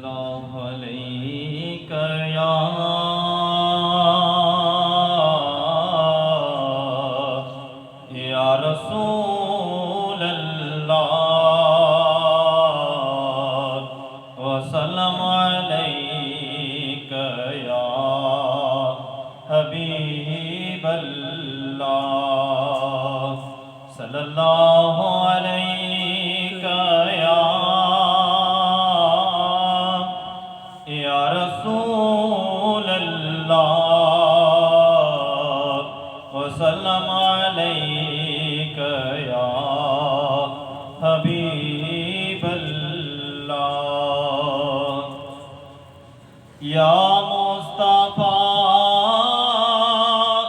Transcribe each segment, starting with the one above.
اللہ علیک یا رسول اللہ وسلم علیک یا حبیب اللہ صلی اللہ علیک یا رسول اللہ وسلم علیک یا حبیب اللہ یا مصطفیٰ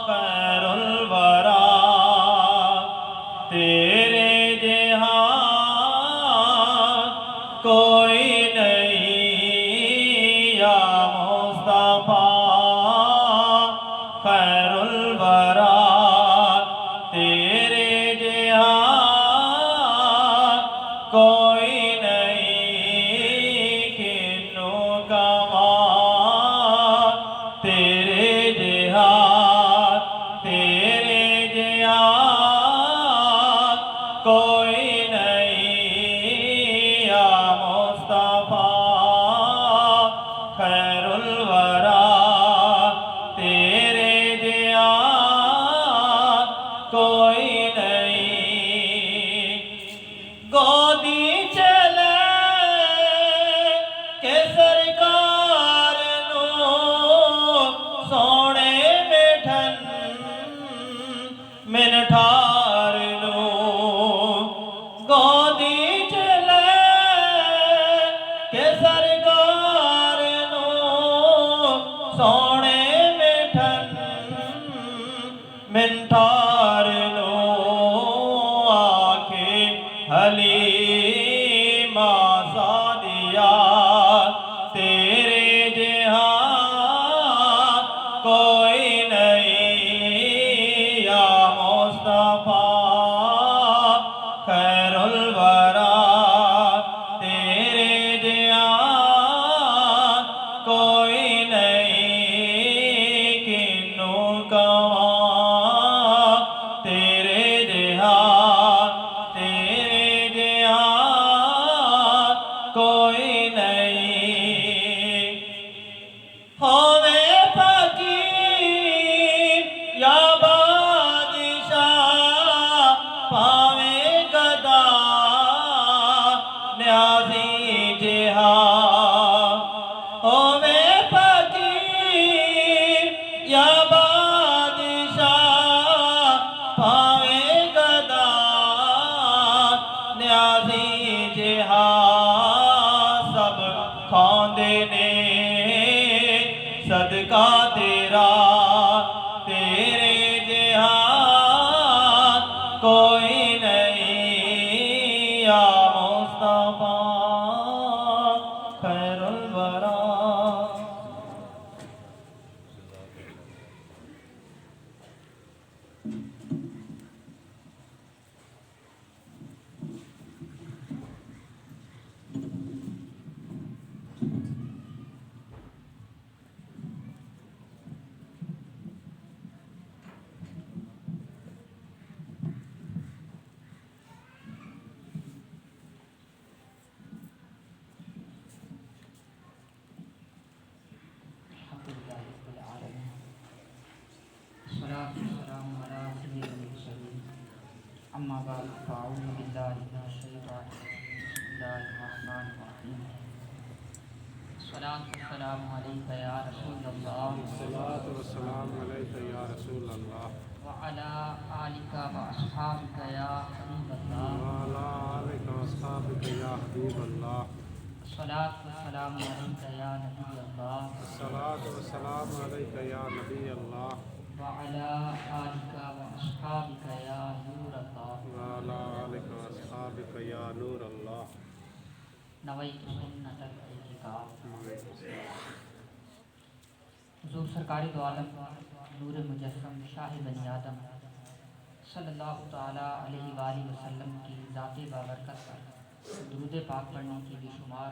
خیر الورا تیرے جہاں کوئی نہیں یا مصطفیٰ خیر الورا تیرے جہاں کوئی نہیں کنوں کما تیرے جہاں تیرے جہاں کوئی نہیں یا مصطفیٰ خیر الورا تیرے جہاں کوئی نہیں گودی چلے کہ سرکار نو سونے میٹھن منٹھار نو گودی چلے کہ سرکار نو سونے میٹھن منٹھار نو آکھے حلیمہ سعدیہ تیرے جہاں کوئی نہیں یا مصطفیٰ خیر الورا تیرے جہاں کوئی نہیں کنوں کما تیرے جہاں تیرے جہاں کوئی نہیں ہوے فقیر یا بادشاہ پاویں گدا نیازی جہاں ہوے فقیر یا بادشاہ پاویں گدا نیازی جہاں سب کھاندے نے صدقہ تیرا تیرے جہاں کوئی نہیں یا مصطفیٰ خیر الورا اما بعد فاعوذ باللہ من الشیطان الرجیم بسم اللہ الرحمن الرحیم الصلاۃ والسلام علیک یا رسول اللہ الصلاۃ والسلام علیک یا رسول اللہ وعلی آلک واصحابک یا حبیب اللہ وعلی آلک واصحابک یا حبیب اللہ الصلاۃ والسلام علیک یا نبی اللہ الصلاۃ والسلام علیک یا نبی اللہ وعلی آلک واصحابک یا نور اللہ وعلی آلک واصحابک یا نور اللہ نویت سنت الاعتکاف حضور سرکار دو عالم نور مجسم شاہ بنی آدم صلی اللہ تعالیٰ علیہ وآلہ وسلم کی ذات بابرکت پر درود پاک پڑھنے کی بے شمار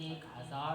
1000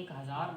1000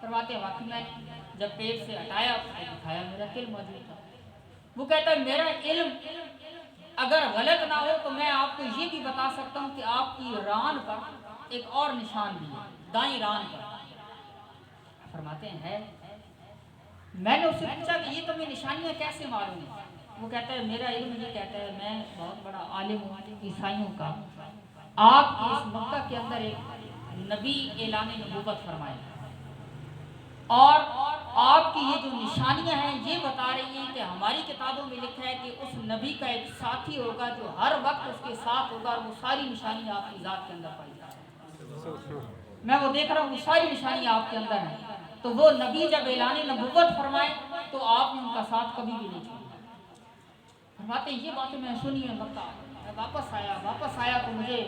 فرماتے ہیں واقعی میں جب پیٹ سے ہٹایا تو دکھایا میرا علم موجود تھا. وہ کہتا ہے میرا علم اگر غلط نہ ہو تو میں آپ کو یہ بھی بتا سکتا ہوں کہ آپ کی ران پر ایک اور نشان بھی ہے, دائیں ران پر. فرماتے ہیں ہے. میں نے اس سے پوچھا کہ یہ تمہیں نشانیاں کیسے معلوم ہیں؟ وہ کہتا ہے میرا علم یہ کہتا ہے میں بہت بڑا عالم ہوں عیسائیوں کا. آپ کی اس مکہ کے اندر ایک نبی اعلان نبوت فرمائے اور آپ کی یہ جو نشانیاں ہیں یہ بتا رہی ہیں کہ ہماری کتابوں میں لکھا ہے کہ اس نبی کا ایک ساتھی ہوگا جو ہر وقت اس کے ساتھ ہوگا اور وہ ساری نشانیاں آپ کی ذات کے اندر پائی جائیں. میں وہ دیکھ رہا ہوں وہ ساری نشانیاں آپ کے اندر ہیں. تو وہ نبی جب اعلان نبوت فرمائے تو آپ نے ان کا ساتھ کبھی بھی نہیں چھوڑا. فرماتے ہیں یہ باتیں میں سنی ہے مکہ. میں واپس آیا تو مجھے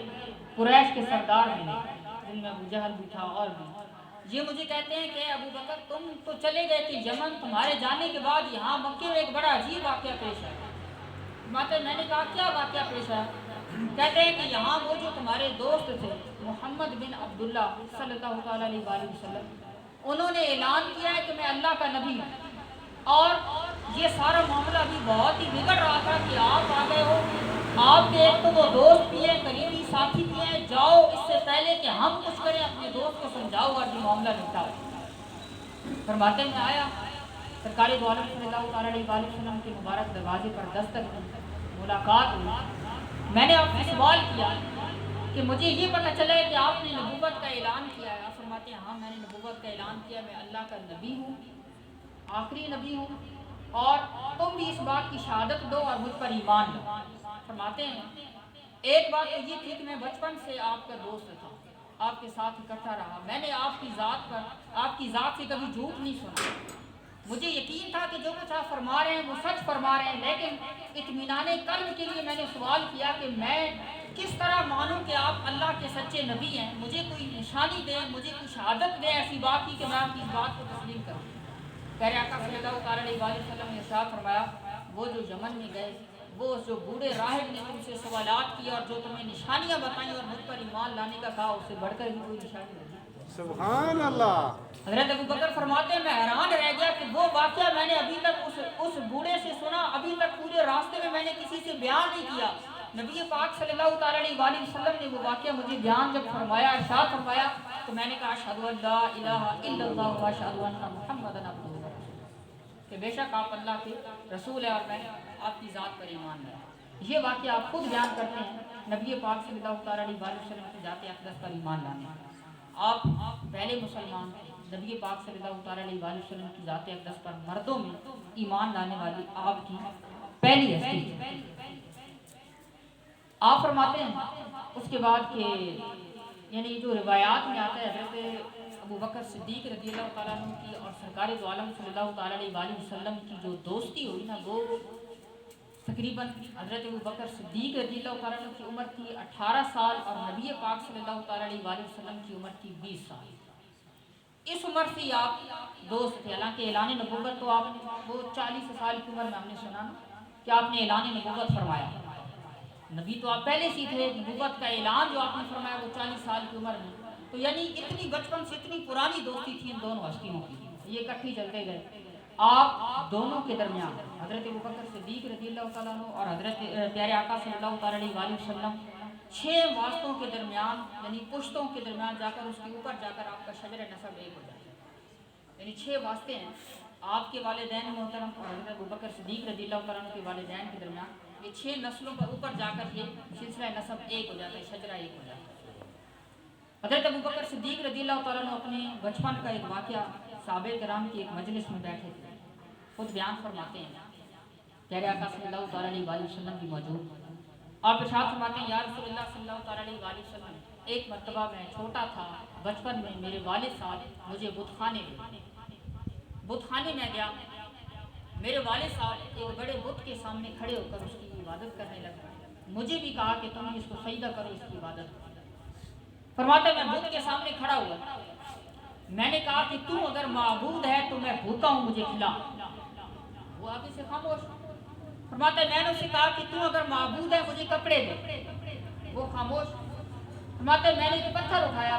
قریش کے سردار ملے جن میں ابو جہل بھی تھا اور بھی. یہ مجھے کہتے ہیں کہ ابو بکر تم تو چلے گئے تھے یمن, تمہارے جانے کے بعد یہاں مکے میں ایک بڑا عجیب واقعہ پیش ہے. میں نے کہا کیا واقعہ پیش ہے؟ کہتے ہیں کہ یہاں وہ جو تمہارے دوست تھے محمد بن عبداللہ صلی اللہ علیہ وآلہ وسلم, انہوں نے اعلان کیا ہے کہ میں اللہ کا نبی ہوں. اور یہ سارا معاملہ ابھی بہت ہی بگڑ رہا تھا کہ آپ آ گئے ہو. آپ کے ایک تو وہ دوست بھی ہیں, قریبی ساتھی بھی ہیں, جاؤ اس سے پہلے کہ ہم کچھ کریں اپنے دوست کو سمجھاؤ اور یہ معاملہ نپٹاؤ. فرماتے ہیں میں آیا, سرکار دو عالم صلی اللہ تعالیٰ علیہ وآلہ وسلم کے مبارک دروازے پر دستک دی, ملاقات ہوئی. میں نے آپ سے سوال کیا کہ مجھے یہ پتہ چلا ہے کہ آپ نے نبوت کا اعلان کیا ہے. آپ فرماتے ہیں ہاں میں نے نبوت کا اعلان کیا, میں اللہ کا نبی ہوں, آخری نبی ہوں, اور تم بھی اس بات کی شہادت دو اور مجھ پر ایمان لاؤ. فرماتے ہیں ایک بات تو یہ تھی کہ میں بچپن سے آپ کا دوست تھا, آپ کے ساتھ اکٹھا رہا. میں نے آپ کی ذات سے کبھی جھوٹ نہیں سنا. مجھے یقین تھا کہ جو کچھ آپ فرما رہے ہیں وہ سچ فرما رہے ہیں. لیکن اطمینان قلب کے لیے میں نے سوال کیا کہ میں کس طرح مانوں کہ آپ اللہ کے سچے نبی ہیں. مجھے کوئی نشانی دے, مجھے کوئی شہادت دے ایسی بات کی کہ میں آپ کی اس بات کو تسلیم کروں. پیارے آقا صلی اللہ تعالیٰ علیہ وآلہ وسلم نے ارشاد فرمایا وہ جو یمن میں گئے, وہ جو بوڑھے راہب نے تم سے سوالات کیا اور جو تمہیں نشانیاں بتائیں اور مجھ پر ایمان لانے کا کہا, اس سے بڑھ کر بھی کوئی نشانی نہیں. سبحان اللہ. حضرت ابو بکر فرماتے ہیں میں حیران رہ گیا کہ وہ واقعہ میں نے ابھی تک اس بوڑھے سے سنا, ابھی تک پورے راستے میں نے کسی سے بیان نہیں کیا. نبی پاک صلی اللہ تعالیٰ علیہ وآلہ وسلم نے وہ واقعہ مجھے بیان جب فرمایا, ارشاد فرمایا, تو میں نے کہا اشہد ان لا الہ الا اللہ و اشہد ان محمدا عبدہ و رسولہ, کہ بے شک آپ اللہ کے رسول ہیں اور میں آپ کی ذات پر ایمان لایا. یہ واقعہ آپ خود بیان کرتے ہیں نبی پاک صلی اللہ تعالیٰ علیہ وآلہ وسلم سے ذات اقدس پر ایمان لانے. آپ پہلے مسلمان تھے. نبی پاک صلی اللہ تعالیٰ علیہ وآلہ وسلم کی ذات اقدس پر مردوں میں ایمان لانے والی آپ کی پہلی ہستی. آپ فرماتے ہیں اس کے بعد کہ یعنی جو روایات میں آتا ہے حضرت ابو بکر صدیق رضی اللہ تعالیٰ عنہ کی اور سرکار دو عالم صلی اللہ تعالیٰ علیہ وآلہ وسلم کی جو دوستی ہوئی نا, وہ تقریباً حضرت ابو بکر صدیق رضی اللہ تعالیٰ عنہ کی عمر تھی 18 سال اور نبی پاک صلی اللہ تعالیٰ علیہ وآلہ وسلم کی عمر تھی 20 سال. اس عمر سے آپ دوست تھے. حالانکہ اعلان نبوت تو آپ وہ 40 سال کی عمر میں ہم نے سنا نا کہ آپ نے اعلان نبوت فرمایا. نبی تو آپ پہلے سے تھے, نبوت کا اعلان جو آپ نے فرمایا وہ 40 سال کی عمر میں. تو یعنی اتنی بچپن سے اتنی پرانی دوستی تھی ان دونوں ہستیوں کی, یہ اکٹھی چلتے گئے. آپ دونوں کے درمیان حضرت ابو بکر صدیق رضی اللہ تعالیٰ عنہ اور حضرت پیارے آقا صلی اللہ تعالیٰ علیہ وآلہ وسلم 6 واسطوں کے درمیان یعنی پشتوں کے درمیان جا کر اس کے اوپر جا کر آپ کا شجر نسب ایک ہو جاتا ہے. یعنی 6 واسطے ہیں آپ کے والدین محترم اور حضرت ابو بکر صدیق رضی اللہ تعالیٰ عنہ کے والدین کے درمیان. یہ 6 نسلوں پر اوپر جا کر یہ سلسلہ نسب ایک ہو جاتا ہے, شجرہ ایک ہو جاتا ہے. حضرت ابو بکر صدیق رضی اللہ تعالیٰ عنہ اپنے بچپن کا ایک واقعہ صحابہ کرام کی ایک مجلس میں بیٹھے تھے, خود بیان فرماتے ہیں. پیارے آقا صلی اللہ تعالیٰ علیہ وآلہ وسلم بھی موجود. آپ ارشاد فرماتے ہیں یا رسول اللہ صلی اللہ تعالیٰ علیہ وآلہ وسلم, ایک مرتبہ میں چھوٹا تھا, بچپن میں میرے والد صاحب مجھے بت خانے میں گیا. میرے والد صاحب ایک بڑے بت کے سامنے کھڑے ہو کر اس کی عبادت کرنے لگے. مجھے بھی کہا کہ تم اس کو سجدہ کرو, اس کی عبادت کرو. فرماتے میں بت کے سامنے کھڑا ہوا, میں نے کہا کہ تم اگر معبود ہے تو میں بھوکا ہوں, مجھے کھلا. وہ آگے سے خاموش. فرماتے میں نے اسے کہا کہ تم اگر معبود ہے مجھے کپڑے دے. وہ خاموش. فرماتے میں نے ایک پتھر اٹھایا,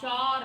4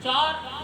4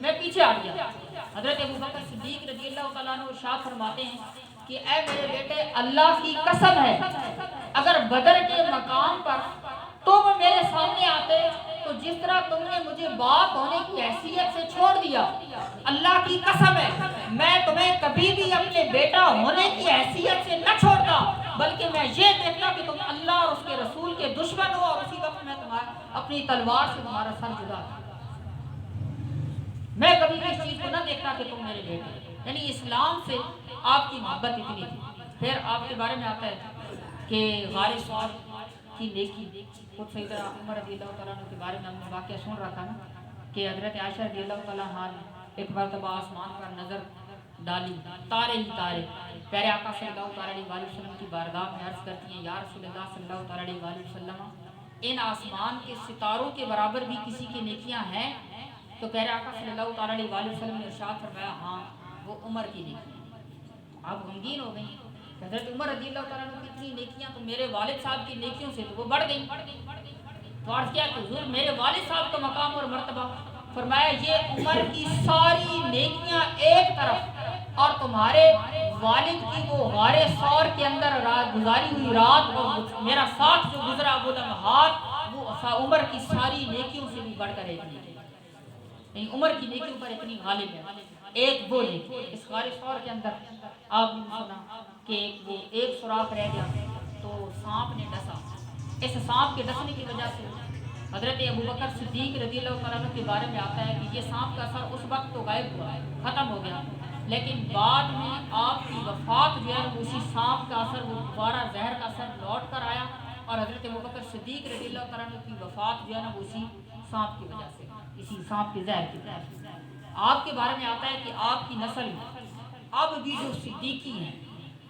میں پیچھے ہٹ گیا۔ حضرت ابوبکر صدیق رضی اللہ تعالیٰ عنہ ارشاد فرماتے ہیں کہ اے میرے بیٹے اللہ کی قسم ہے اگر بدر کے مقام پر تم میرے سامنے آتے تو جس طرح تم نے مجھے باپ ہونے کی حیثیت سے چھوڑ دیا، اللہ کی قسم ہے میں تمہیں کبھی بھی اپنے بیٹا ہونے کی حیثیت سے نہ چھوڑتا، بلکہ میں یہ دیکھتا کہ تم اللہ اور اس کے رسول کے دشمن ہو اور اسی وقت میں اپنی تلوار سے تمہارا سر جدا کرتا۔ میں کبھی بھی اس چیز کو نہ دیکھتا کہ تم میرے بیٹے، یعنی اسلام سے آپ کی محبت اتنی تھی۔ پھر آپ کے بارے میں آتا ہے کہ غار ثور کی نیکی، خود سیدنا عمر رضی اللہ تعالیٰ عنہ کے بارے میں ہم نے واقعہ سن رکھا نا کہ حضرت عائشہ رضی اللہ تعالیٰ عنہ نے ایک مرتبہ آسمان پر نظر ڈالی، تارے ہی تارے، پیارے آقا صلی اللہ علیہ وآلہ وسلم کی بارگاہ میں عرض کرتی ہیں یا رسول اللہ صلی اللہ علیہ وآلہ وسلم ان آسمان کے ستاروں کے برابر بھی کسی کی نیکیاں ہیں؟ تو پیارے آقا صلی اللہ علیہ وآلہ وسلم نے ارشاد فرمایا ہاں وہ عمر کی نیکی ہے۔ آپ غمگین ہو گئی حضرت عمر رضی اللہ تعالیٰ عنہ کی اتنی نیکیاں تو میرے والد صاحب کی نیکیوں سے تو وہ بڑھ گئی۔ تو عرض کیا کہ حضور میرے والد صاحب کا مقام اور مرتبہ، فرمایا یہ عمر کی ساری نیکیاں ایک طرف اور تمہارے والد کی وہ غار ثور کے اندر گزاری ہوئی رات اور میرا ساتھ جو گزرا وہ لمحات وہ عمر کی ساری نیکیوں سے بھی بڑھ کر ایک نیکی ہے، عمر کی نیکیوں پر اتنی غالب ہے۔ ایک وہ نیکی اس غار ثور کے اندر آپ نے سنا کہ ایک سوراخ رہ گیا تو سانپ نے ڈسا، اس سانپ کے ڈسنے کی وجہ سے حضرت ابوبکر صدیق رضی اللہ تعالیٰ عنہ کے بارے میں آتا ہے کہ یہ سانپ کا اثر اس وقت تو غائب ہوا، ختم ہو گیا، لیکن بعد میں آپ کی وفات جو ہے اسی سانپ کا اثر وہ دوبارہ زہر کا اثر لوٹ کر آیا اور حضرت ابوبکر صدیق رضی اللہ تعالیٰ عنہ کی وفات جو ہے نا اسی سانپ کی وجہ سے، اسی سانپ کے زہر کی وجہ سے۔ آپ کے بارے میں آتا ہے کہ آپ کی نسل میں اب بھی جو صدیقی ہیں،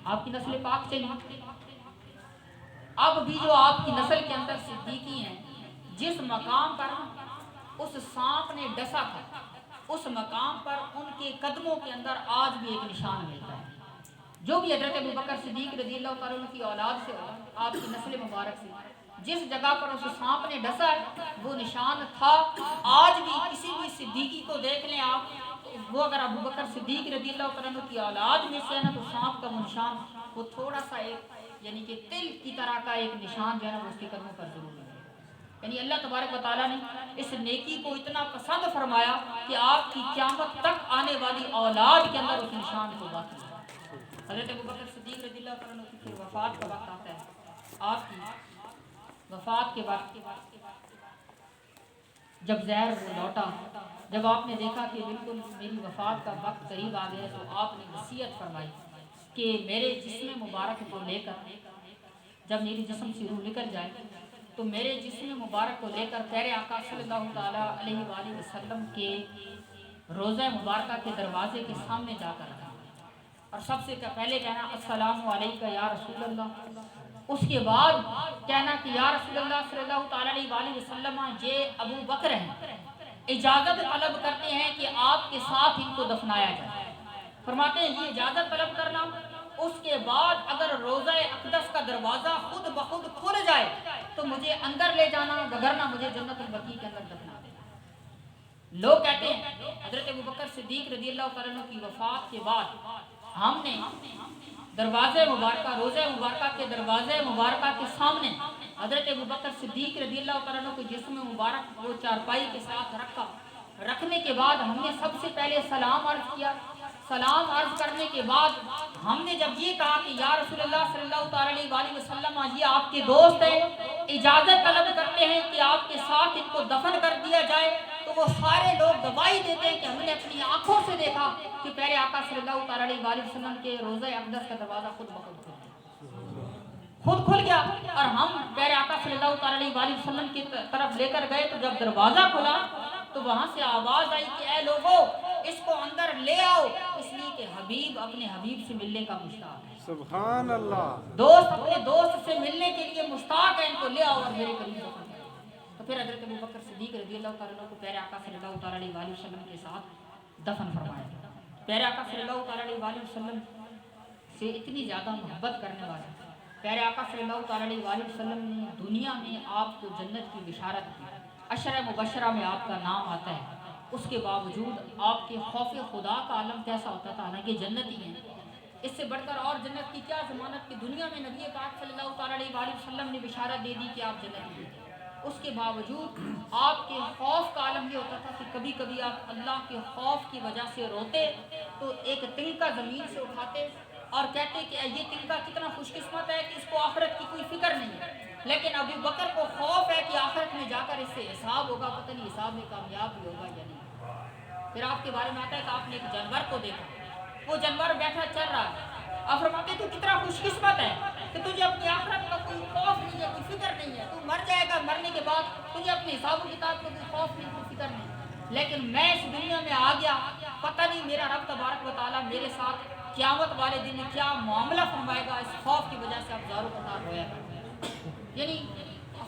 آپ کی نسل پاک سے نہیں، اب بھی جو آپ کی نسل کے اندر صدیقی ہیں، جس مقام پر اس سانپ نے ڈسا تھا اس مقام پر ان کے قدموں کے اندر آج بھی ایک نشان ملتا ہے۔ جو بھی حضرت ابوبکر صدیق رضی اللہ تعالیٰ عنہ کی اولاد سے آپ کی نسل مبارک سے جس جگہ پر اس سانپ نے ڈسا ہے وہ نشان تھا، آج بھی کسی بھی صدیقی کو دیکھ لیں آپ، وہ اگر ابوبکر صدیق رضی اللہ تعالیٰ عنہ کی اولاد میں سے ہے نا تو سانپ کا وہ نشان وہ تھوڑا سا ایک یعنی کہ تل کی طرح کا ایک نشان جو ہے نا اس کے قدموں پر ضرور ہے۔ یعنی اللہ تبارک و تعالیٰ نے اس نیکی کو اتنا پسند فرمایا کہ آپ کی قیامت تک آنے والی اولاد کے اندر اس نشان کو باقی ہے۔ حضرت ابوبکر صدیق رضی اللہ تعالیٰ عنہ کی پھر وفات کا وقت آتا ہے، آپ کی وفات کے وقت جب زہر لوٹا، جب آپ نے دیکھا کہ بالکل میری وفات کا وقت قریب آ گیا تو آپ نے وصیت فرمائی کہ میرے جسم مبارک کو لے کر جب میری جسم سے روح نکل جائے تو میرے جسم مبارک کو لے کر پیارے آقا صلی اللہ تعالیٰ علیہ وآلہ وسلم کے روضہ مبارکہ کے دروازے کے سامنے جا کر رکھا اور سب سے پہلے کہنا السلام علیکم یا رسول اللہ، اس کے بعد کہنا کہ یا رسول اللہ صلی اللہ تعالیٰ علیہ وآلہ وسلم یہ ابو بکر ہیں، اجازت طلب کرتے ہیں کہ آپ کے ساتھ ان کو دفنایا جائے۔ فرماتے ہیں یہ اجازت طلب کرنا، اس کے بعد اگر روضہ اقدس کا دروازہ خود بخود کھل جائے تو مجھے اندر لے جانا، وگرنہ مجھے جنت البقیع کے اندر دفنا دینا۔ لوگ کہتے ہیں حضرت ابوبکر صدیق رضی اللہ تعالیٰ عنہ کی وفات کے بعد ہم نے دروازے مبارکہ روضہ مبارکہ کے دروازے مبارکہ کے سامنے حضرت ابوبکر صدیق رضی اللہ تعالیٰ عنہ کو جسم مبارک وہ چارپائی کے ساتھ رکھا، رکھنے کے بعد ہم نے سب سے پہلے سلام عرض کیا، سلام عرض کرنے کے بعد ہم نے جب یہ کہا کہ یا رسول اللہ صلی اللہ تعالیٰ علیہ وآلہ وسلم یہ آپ کے دوست ہیں، اجازت طلب کرتے ہیں کہ آپ کے ساتھ ان کو دفن کر دیا جائے، تو وہ سارے لوگ گواہی دیتے ہیں کہ ہم نے اپنی آنکھوں سے دیکھا کہ پیارے آقا صلی اللہ تعالیٰ علیہ وآلہ وسلم کے روضہ اقدس کا دروازہ خود بخود کھل گیا اور ہم پیارے آقا صلی اللہ تعالیٰ علیہ وآلہ وسلم کی طرف لے کر گئے تو جب دروازہ کھلا تو وہاں سے آواز آئی کہ اے لوگوں اس کو اندر لے آؤ، اس لیے کہ حبیب اپنے حبیب سے ملنے کا مشتاق ہے۔ سبحان اللہ، دوست اپنے دوست سے ملنے کے لیے مشتاق ہے، ان کو لے آؤ اور میرے قریب دفن کرو۔ تو پھر حضرت ابوبکر صدیق رضی اللہ تعالیٰ عنہ کو پیارے آقا صلی اللہ تعالیٰ علیہ وآلہ وسلم کے ساتھ دفن فرمایا۔ پیارے آقا صلی اللہ تعالیٰ علیہ وآلہ وسلم سے اتنی زیادہ محبت کرنے والے پیارے آقا صلی اللہ تعالیٰ علیہ وآلہ وسلم نے دنیا میں آپ کو جنت کی بشارت کی، عشرہ مبشرہ میں آپ کا نام آتا ہے اس کے باوجود آپ کے خوف خدا کا عالم کیسا ہوتا تھا، حالانکہ جنتی ہیں، اس سے بڑھ کر اور جنت کی کیا ضمانت کہ دنیا میں نبی پاک صلی اللہ تعالیٰ علیہ وآلہ وسلم نے بشارت دے دی کہ آپ جنتی ہیں، اس کے باوجود آپ کے خوف کا عالم یہ ہوتا تھا کہ کبھی کبھی آپ اللہ کے خوف کی وجہ سے روتے تو ایک تنکا زمین سے اٹھاتے اور کہتے کہ یہ تنکا کتنا خوش قسمت ہے کہ اس کو آخرت کی کوئی فکر نہیں ہے، لیکن ابو بکر کو خوف ہے کہ آخرت میں جا کر اس سے حساب ہوگا، پتہ نہیں حساب میں کامیاب بھی ہوگا یا نہیں۔ پھر آپ کے بارے میں آتا ہے کہ آپ نے ایک جانور کو دیکھا، وہ جانور بیٹھا چل رہا ہے، آپ فرماتے تو کتنا خوش قسمت ہے کہ تجھے اپنی آخرت کا کوئی خوف نہیں ہے، کوئی فکر نہیں ہے، تو مر جائے گا، مرنے کے بعد تجھے اپنے حساب و کتاب کا کوئی خوف نہیں، کوئی فکر نہیں، لیکن میں اس دنیا میں آ گیا، پتہ نہیں میرا رب تبارک و تعالیٰ میرے ساتھ قیامت والے دن کیا معاملہ فرمائے گا، اس خوف کی وجہ سے آپ زارو قطار ہویا کرتے، یعنی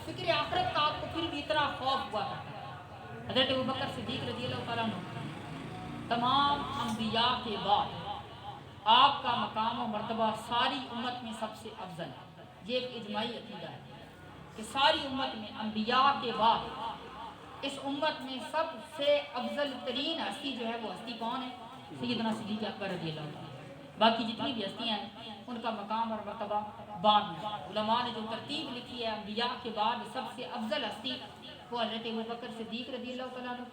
فکر آخرت کا آپ کو پھر بھی اتنا خوف ہوا کرتا۔ حضرت ابوبکر صدیق رضی اللہ تعالیٰ عنہ تمام انبیاء کے بعد آپ کا مقام و مرتبہ ساری امت میں سب سے افضل ہے، یہ ایک اجماعی عقیدہ ہے کہ ساری امت میں انبیاء کے بعد اس امت میں سب سے افضل ترین ہستی جو ہے وہ ہستی کون ہے؟ سیدنا صدیق اکبر رضی اللہ عنہ۔ باقی جتنی بھی ہستیاں ہیں ان کا مقام اور مرتبہ بعد میں، علماء نے جو ترتیب لکھی ہے انبیاء کے بعد سب سے افضل ہستی وہ حضرت ابوبکر صدیق رضی اللہ تعالیٰ عنہ،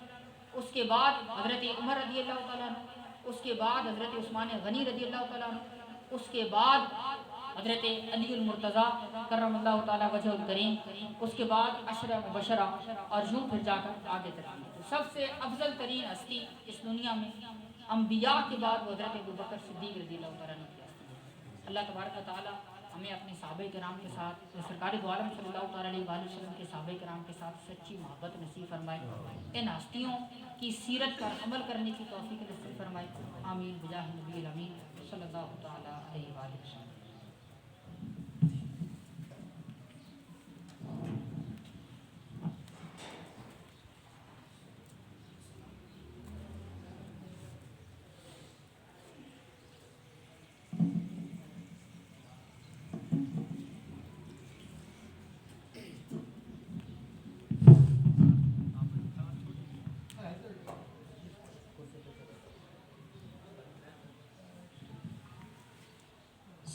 اس کے بعد حضرت عمر رضی اللہ تعالیٰ عنہ، اس کے بعد حضرت عثمان غنی رضی اللہ تعالیٰ عنہ، اس کے بعد حضرت علی المرتضیٰ کرم اللہ تعالیٰ وجہ الکریم، اس کے بعد عشرہ مبشرہ اور یوں پھر جا کر آگے تک سب سے افضل ترین ہستی اس دنیا میں انبیاء کے بعد وہ حضرت ابوبکر صدیق رضی اللہ تعالیٰ عنہ کی ہستی ہے۔ اللہ تبارک و تعالیٰ ہمیں اپنے صحابہ کرام کے ساتھ سرکار دو عالم صلی اللہ تعالیٰ علیہ وآلہ وسلم کے صحابہ کرام کے ساتھ سچی محبت نصیب فرمائے، ان ہستیوں کی سیرت پر عمل کرنے کی توفیق نصیب فرمائے، آمین بجاہ نبی الامین صلی اللہ تعالیٰ علیہ وآلہ وسلم۔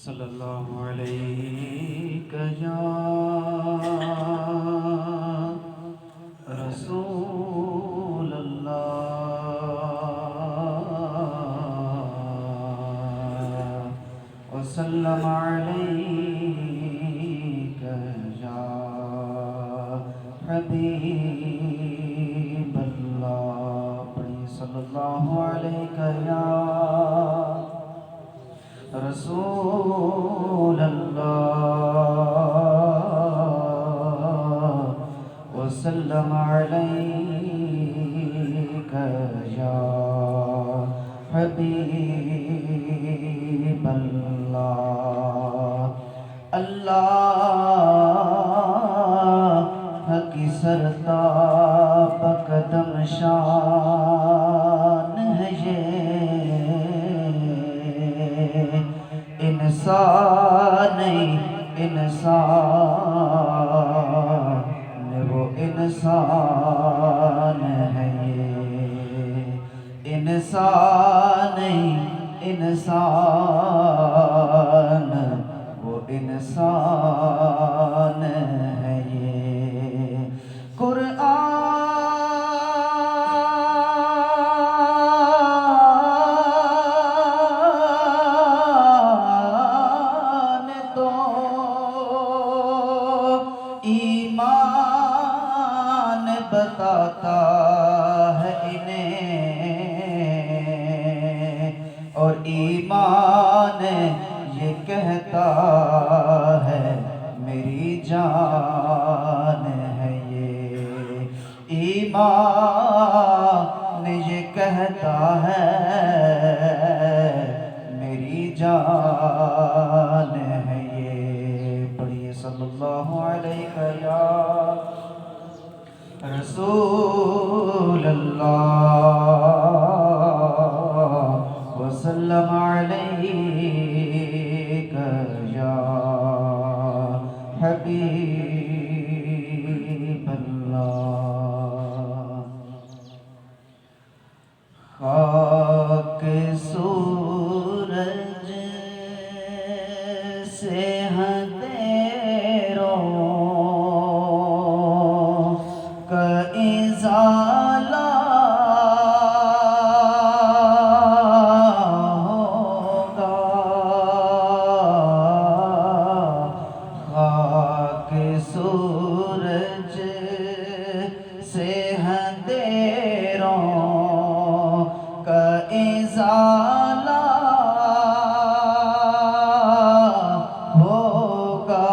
صلی اللہ علیہ یا رسول اللہ وسلم علیک یا حبیب اللہ، پڑھیں صلی اللہ علیہ یا رسول اللہ وسلم علیک یا حبیب اللہ۔ اللہ کی سرتاب قدم شان ہے یہ، انسان وہ انسان ہے یہ، انسان وہ انسان ہے یہ۔ قرآن تو ایمان بتاتا ہے انہیں، اور ایمان یہ کہتا ہے میری جان ہے یہ، ایمان یہ کہتا ہے میری جان ہے یہ۔ پڑھیے صلی اللہ علیہ یا رسول اللہ وسلم علیک یا حبیب اللہ۔ اندھیروں کا ازالہ ہوگا، خاک سورج سے اندھیروں کا ازالہ ہوگا،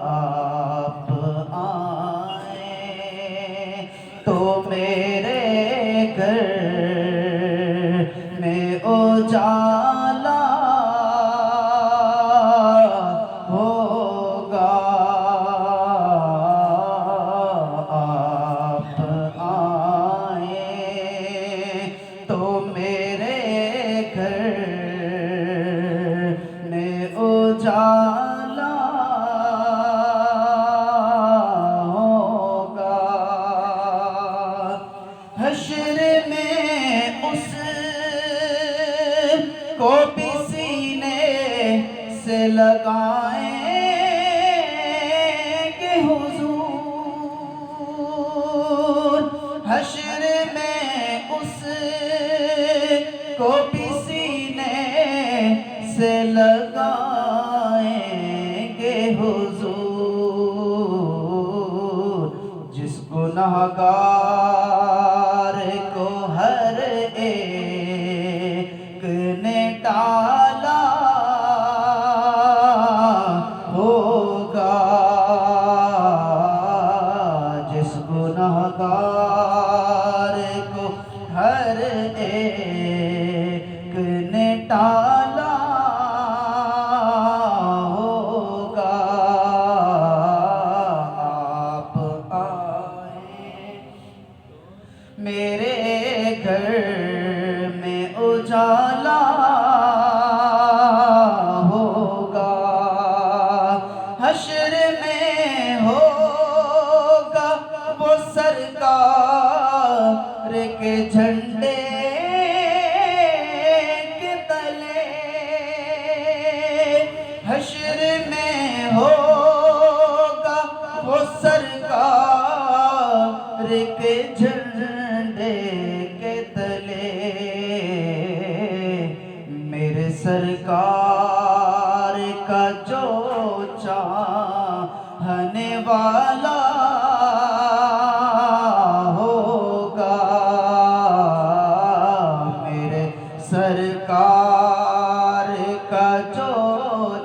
آپ آئیں تو میرے گھر میں اجالا ہوگا، آپ آئیں تو میرے گھر میں اجالا ہوگا، حشر میں اس کو بھی سینے سے لگائیں گے حضور، حشر میں اس کو بھی سینے سے لگائیں گے حضور، جس گنہگار کو ہر ایک نے ٹالا ہوگا، جس گنہگار کو ہر ایک نے ٹالا ہوگا، آپ آئیں میرے گھر میں اجالا ہوگا، حشر میں ہوگا وہ سرکار کے جھنڈے کے تلے، حشر میں ہوگا وہ سرکار کے جھنڈے کے تلے، میرے سرکار کا جو چاہنے والا ہوگا، میرے سرکار کا جو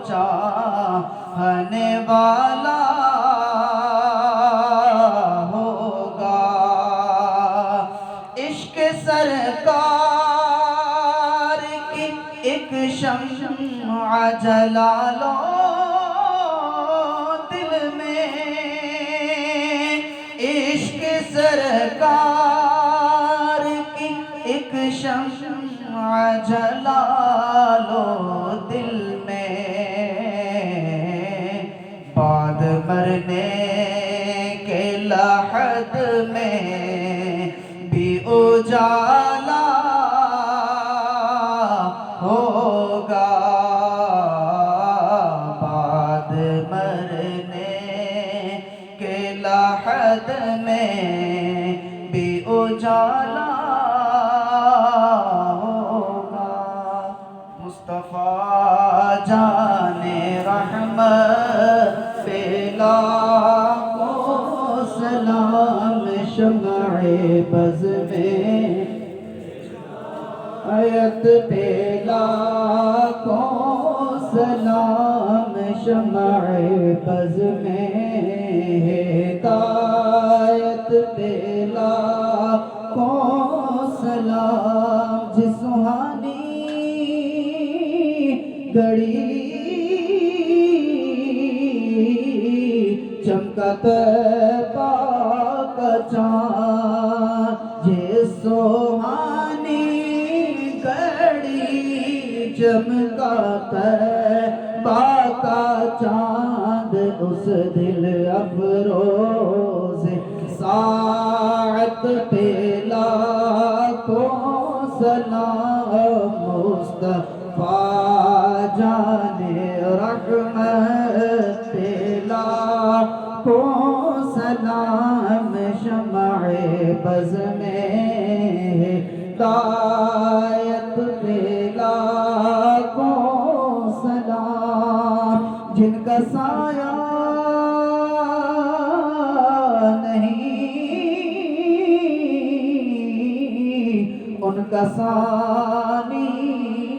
چاہنے والا ہوگا، عشق سرکار کی ایک شمع جلا لو دل میں، عشق سرکار کی ایک شمع جلا لو دل میں، بعد مرنے کے لحد میں بھی اجالا ہوگا، بعد مرنے کے لحد میں بھی اجالا ہوگا، مصطفیٰ جان رحمت پہ لاکھوں سلام، شمع بز میں آیت پہ لاکھوں سلام، شمع بز میں ہدایت پہ لاکھوں سلام، جس سہانی گھڑی چمکا طیبہ کا چاند، جس سہانی گھڑی چمکا طیبہ کا چاند، اس دل افروز ساعت پہ لاکھوں سلام، مصطفیٰ جانے رحمت لاکھوں سلام شمع بز میں ہدایت پہ لاکھوں سلام جن کا سایہ ان کا ثانی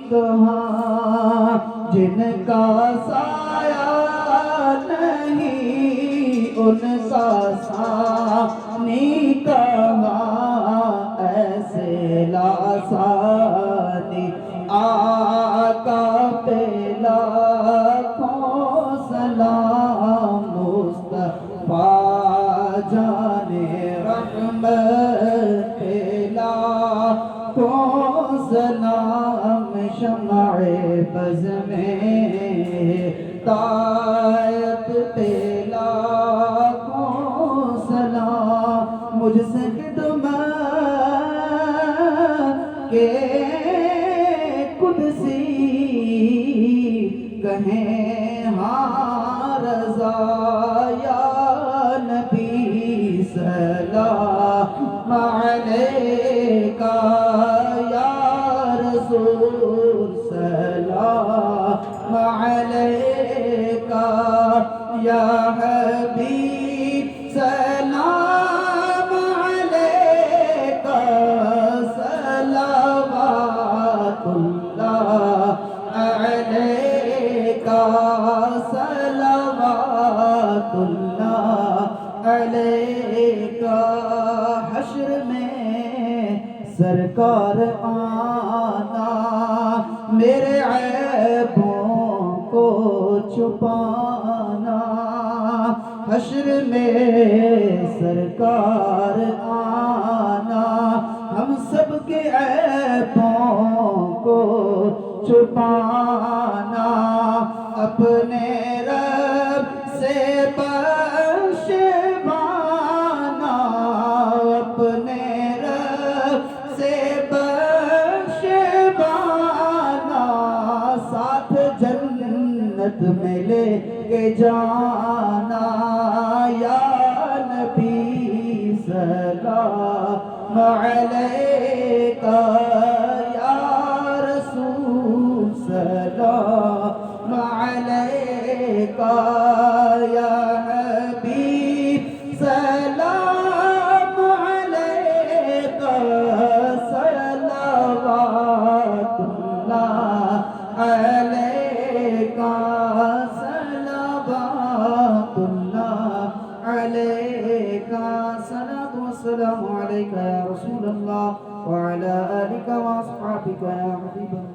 کہاں جن کا سایہ نہیں ان کا ثانی کہاں ایسے لاسانی آقا پہ لاکھوں سلام مصطفیٰ جانے رحمت لاکھوں سلام شمع بز میں ہدایت پہ لاکھوں سلام مجھ سے خدمت کے قدسی کہیں ہاں رضا یا نبی سلام علیکہ یا رسول سلام علیکہ یا حبیب سلام علیکہ صلوات اللہ علیکہ صلوات اللہ علیکہ حشر میں سرکار آنا میرے عیبوں کو چھپانا حشر میں سرکار آنا ہم سب کے عیبوں کو چھپانا اپنے رب سے بخشوانا اپنے رب سے بخشوانا ساتھ جنت میں لے کے جانا یا نبی سلام علیکہ یا رسول سلام علیکہ یا حبیب سلام علیکہ صلوات اللہ علیکہ صلوات اللہ علیکہ صلاۃ والسلام علیکہ یا رسول اللہ وعلی آلکہ واصحابکہ یا حبیب اللہ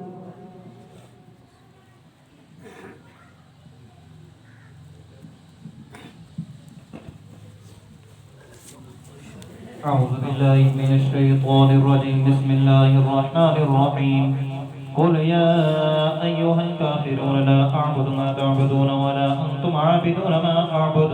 أعوذ بالله من الشيطان الرجيم بسم الله الرحمن الرحيم قل يا أيها الكافرون لا أعبد ما تعبدون ولا أنتم عابدون ما أعبد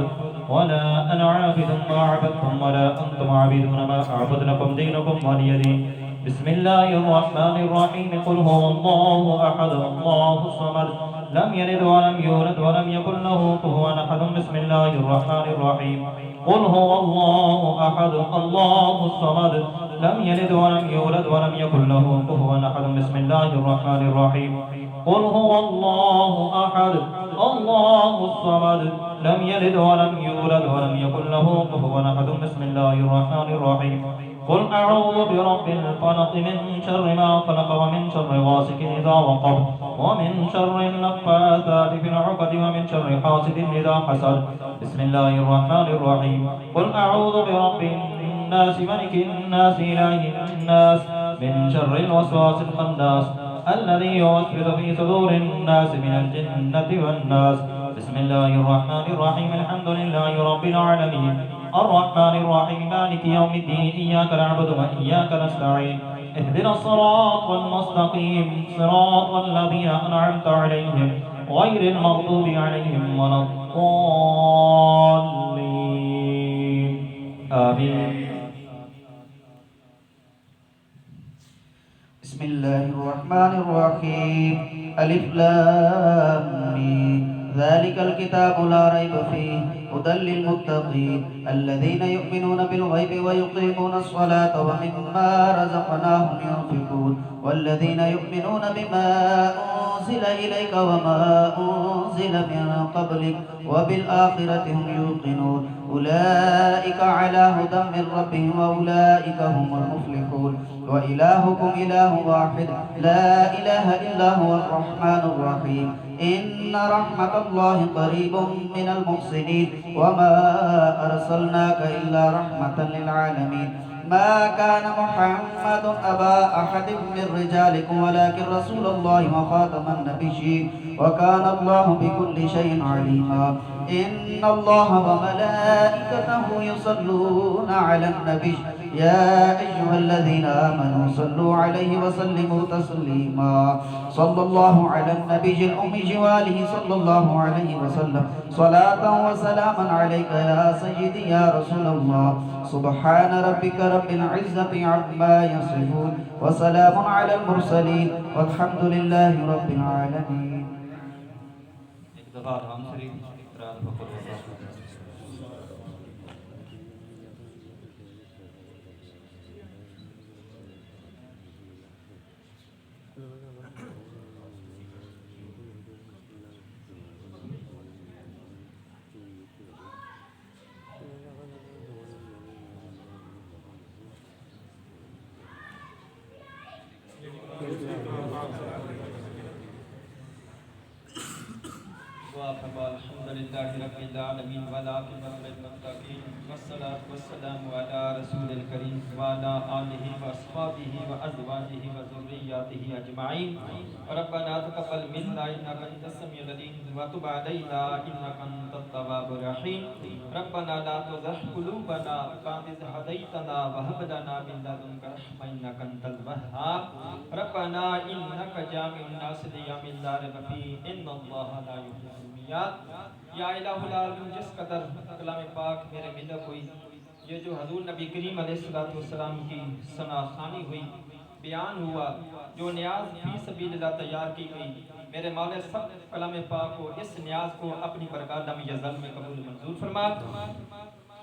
ولا أنا عابد ما عبدتم ولا أنتم عابدون ما أعبد لكم دينكم ولي دين بسم الله الرحمن الرحيم قل هو الله أحد الله الصمد لم يلد ولم يولد ولم يكن له كفوا أحد بسم الله الرحمن الرحيم قل هو الله أحد الله الصمد لم يلد ولم يولد ولم يكن له كفوا أحد بسم الله الرحمن الرحيم قل هو الله أحد الله الصمد لم يلد ولم يولد ولم يكن له كفوا أحد بسم الله الرحمن الرحيم قل أعوذ برب الفلق من شر ما خلق ومن شر غاسق إذا وقب ومن شر النفاثات في العقد ومن شر حاسد إذا حسد بسم الله الرحمن الرحيم قل أعوذ برب الناس ملك الناس إله الناس من شر الوسواس الخناس الذي يوسوس في صدور الناس من الجنة والناس بسم الله الرحمن الرحيم الحمد لله رب العالمين الرحمن الرحيم مالك يوم الدين إياك نعبد وإياك نستعين اهدنا الصراط المستقيم صراط الذين أنعمت عليهم غير المغضوب عليهم ولا الضالين آمين بسم الله الرحمن الرحيم الف لام میم ذلك الكتاب لا ريب فيه هدى للمتقين الذين يؤمنون بالغيب ويقيمون الصلاة ومما رزقناهم ينفقون والذين يؤمنون بما أنزل إليك وما أنزل من قبلك وبالآخرة هم يوقنون أولئك على هدى من ربهم وأولئك هم المفلحون وإلهكم إله واحد لا إله إلا هو الرحمن الرحيم إن رحمة الله قريب من المحسنين وما أرسلناك إلا رحمة للعالمين ما كان محمد أبا أحد من رجالكم ولكن رسول الله وخاتم النبيين وكان الله بكل شيء عليما إن الله وملائكته يصلون على النبي يا أيها الذين آمنوا صلوا عليه وسلموا تسليما صلى الله على النبي الأمي وآله صلى الله عليه وسلم صلاة وسلاما عليك يا سيدي يا رسول الله سبحان ربك رب العزة عما يصفون وسلام على المرسلين والحمد لله رب العالمين. الحمدللہ رب العالمین والعاقبۃ للمتقین والصلاۃ والسلام علی رسول الکریم وعلی آلہ واصحابہ وازواجہ وذریاتہ اجمعین ربنا تقبل منا انک انت السمیع العلیم وتب علینا انک انت التواب الرحیم ربنا لا تزغ قلوبنا بعد إذ هديتنا وهب لنا من لدنك رحمة إنك أنت الوهاب ربنا إنك جامع الناس ليوم لا ريب فيه إن الله لا يخلف الميعاد یا الہ العالمین جس قدر کلام پاک میرے ملک ہوئی یہ جو حضور نبی کریم علیہ السلام کی ثنا خوانی ہوئی بیان ہوا جو نیاز فی سبیل اللہ تیار کی گئی میرے مولا سب کلام پاک کو اس نیاز کو اپنی برکات دم یزل میں قبول منظور فرما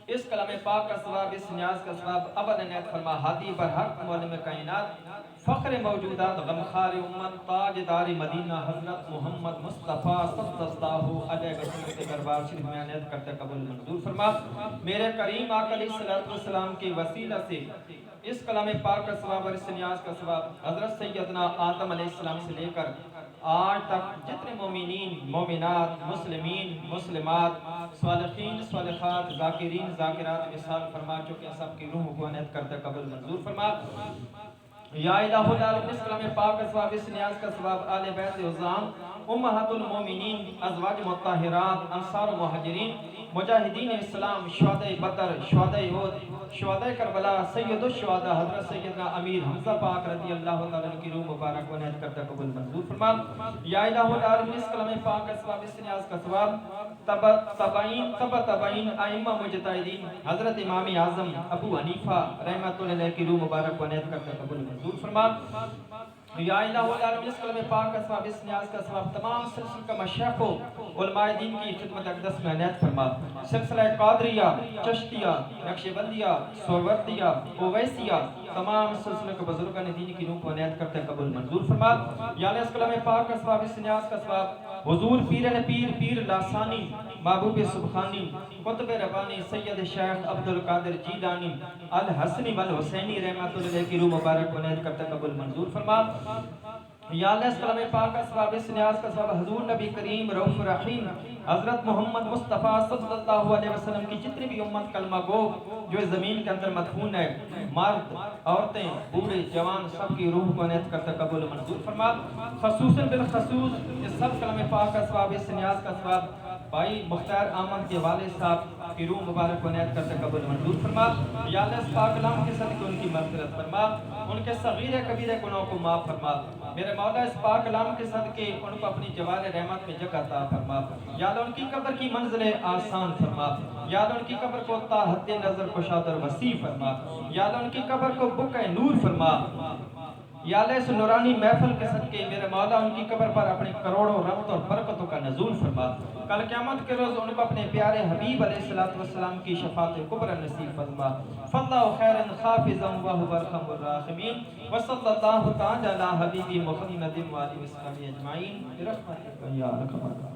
اس کلام پاک کا ثواب اس نیاز کا ثواب ابد عنایت فرما ہادی برحق معلم کائنات فخر موجودات غمخار امت تاجدار مدینہ حضرت محمد مصطفیٰ صلی اللہ علیہ وسلم کے دربار شریف میں عنایت کرتے قبول منظور فرما میرے کریم آقا علیہ السلام کے وسیلہ سے اس کلام پاک کا ثواب اور اس نیاز کا ثواب حضرت سیدنا آدم علیہ السلام سے لے کر آج تک جتنے مومنین مومنات مسلمین مسلمات صالحین صالحات ذاکرین ذاکرات وصال فرما چکے سب کی روح کو عنایت کرتے قبول منظور فرما یا الہ العالمین اس کلام پاک کا ثواب اس نیاز کا ثواب آل بیت عظام امہات المومنین ازواج مطہرات انصار و مہاجرین مجاہدین اسلام شہداء بدر شہداء احد شہداء کربلا سید الشہداء حضرت سیدنا امیر حمزہ پاک رضی اللہ تعالیٰ کی روح مبارک و عنایت کرتا قبول منظور فرما یا الہ العالمین اس کلام پاک کا ثواب اس نیاز کا ثواب تبع تبعین ائمہ مجتہدین حضرت امام اعظم ابو حنیفہ رحمۃ اللہ علیہ کی روح مبارک و عنایت کرتا قبول منظور فرما یا الہ العالمین اس کلام پاک کا ثواب اس نیاز کا ثواب تمام سلسلہ کا مشایخ و علماء دین کی خدمت اقدس میں عنایت فرما سلسلہ قادریہ چشتیہ نقشبندیہ سہروردیہ اویسیہ تمام سلسلے کے بزرگان دین کی روح کو عنایت کرتے قبول منظور فرما یا اللہ اس کلام پاک کا ثواب اس نیاز کا ثواب حضور پیرن پیر پیر لاسانی محبوب سبحانی قطب ربانی سید شیخ عبدالقادر جیلانی الحسنی والحسینی رحمۃ اللہ علیہ کی روح مبارک کو عنایت کرتے قبول منظور فرما یا اللہ اس کلام پاک کا ثواب اس نیاز کا ثواب حضور نبی کریم رؤوف رحیم حضرت محمد مصطفیٰ صلی اللہ علیہ وسلم کی جتنی بھی امت کلمہ گو جو اس زمین کے اندر مدفون ہے مرد عورتیں بوڑھے جوان سب کی روح کو عنایت کرتے قبول منظور فرما خصوصاً بالخصوص اس سب کلام پاک کا ثواب اس نیاز کا ثواب بھائی مختار احمد کے والد صاحب کی روح مبارک کو عنایت کرتے قبول منظور فرما یا اللہ اس پاک کلام کے صدقے ان کی مغفرت فرما ان کے صغیر کبیرہ گناہوں کو معاف فرما میرے مولا اس پاک کلام کے صدقے ان کو اپنی جوار رحمت میں جگہ عطا فرما یا اللہ ان کی قبر کی منزل آسان فرما یا اللہ ان کی قبر کو تا حد نظر کشاد اور وسیع فرما یا اللہ ان کی قبر کو بکہ نور فرما یا اللہ اس نورانی محفل کے صدقے میرے مولا ان کی قبر پر اپنی کروڑوں رحمت اور برکتوں کا نزول فرما. کل قیامت کے روز ان کو اپنے پیارے حبیب علیہ السلام کی شفاعت کبری نصیب فرما. فاللہ خیرا حافظا وهو ارحم الراحمین وصلی اللہ تعالی علی حبیبی محمد و آلہ وصحبہ اجمعین برحمتک یا ارحم الراحمین.